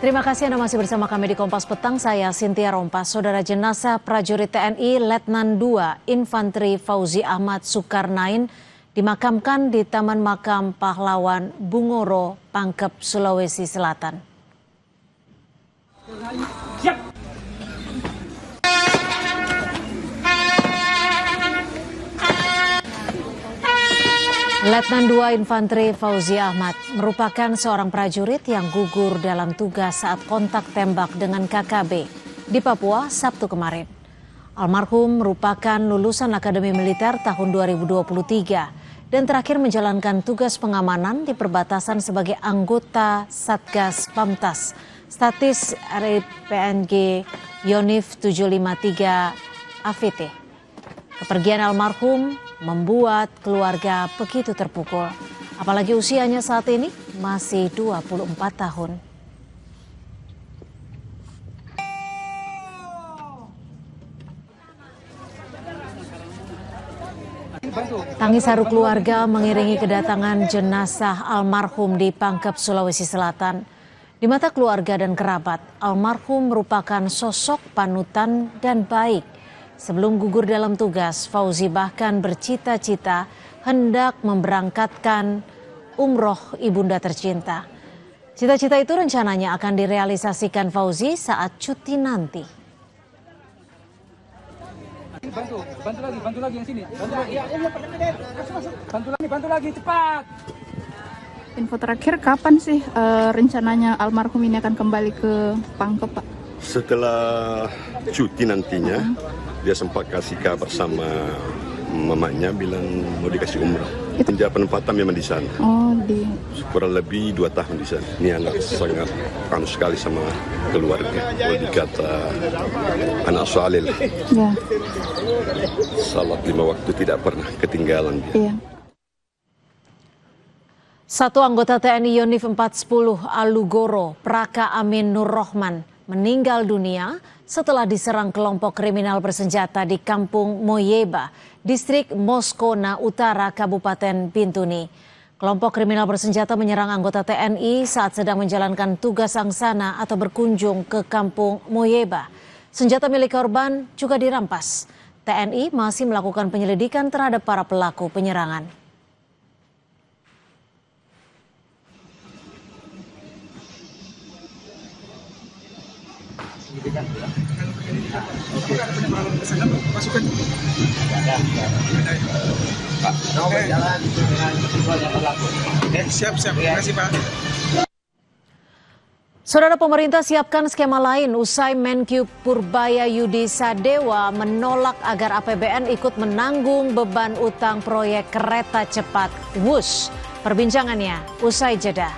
Terima kasih Anda masih bersama kami di Kompas Petang. Saya Cynthia Rompas. Saudara, jenazah prajurit TNI Letnan II Infantri Fauzi Ahmad Sukarnain dimakamkan di Taman Makam Pahlawan Bungoro, Pangkep, Sulawesi Selatan. Siap. Letnan II Infantri Fauzi Ahmad merupakan seorang prajurit yang gugur dalam tugas saat kontak tembak dengan KKB di Papua Sabtu kemarin. Almarhum merupakan lulusan Akademi Militer tahun 2023 dan terakhir menjalankan tugas pengamanan di perbatasan sebagai anggota Satgas Pamtas Statis RIPNG Yonif 753 AVT. Kepergian almarhum membuat keluarga begitu terpukul. Apalagi usianya saat ini masih 24 tahun. Tangis haru keluarga mengiringi kedatangan jenazah almarhum di Pangkep, Sulawesi Selatan. Di mata keluarga dan kerabat, almarhum merupakan sosok panutan dan baik. Sebelum gugur dalam tugas, Fauzi bahkan bercita-cita hendak memberangkatkan umroh ibunda tercinta. Cita-cita itu rencananya akan direalisasikan Fauzi saat cuti nanti. Bantu lagi yang sini. Bantu lagi cepat. Info terakhir kapan sih rencananya almarhum ini akan kembali ke Pangkep, Pak? Setelah cuti nantinya, dia sempat kasih kabar sama mamanya bilang mau dikasih umrah. Penjara penempatan memang di sana. Oh, kurang lebih 2 tahun di sana. Ini anak sangat kanu sekali sama keluarga. Kalau dikata anak saleh. Ya. Salat 5 waktu tidak pernah ketinggalan dia. Iya. Satu anggota TNI Yonif 410 Alugoro, Praka Amin Nur Rohman, meninggal dunia setelah diserang kelompok kriminal bersenjata di Kampung Moyeba, Distrik Moskona Utara, Kabupaten Bintuni. Kelompok kriminal bersenjata menyerang anggota TNI saat sedang menjalankan tugas angsana atau berkunjung ke Kampung Moyeba. Senjata milik korban juga dirampas. TNI masih melakukan penyelidikan terhadap para pelaku penyerangan. Siap. Terima kasih, Pak. Saudara, pemerintah siapkan skema lain usai Menkyu Purbaya Yudi Sadewa menolak agar APBN ikut menanggung beban utang proyek kereta cepat WUS. Perbincangannya usai jeda.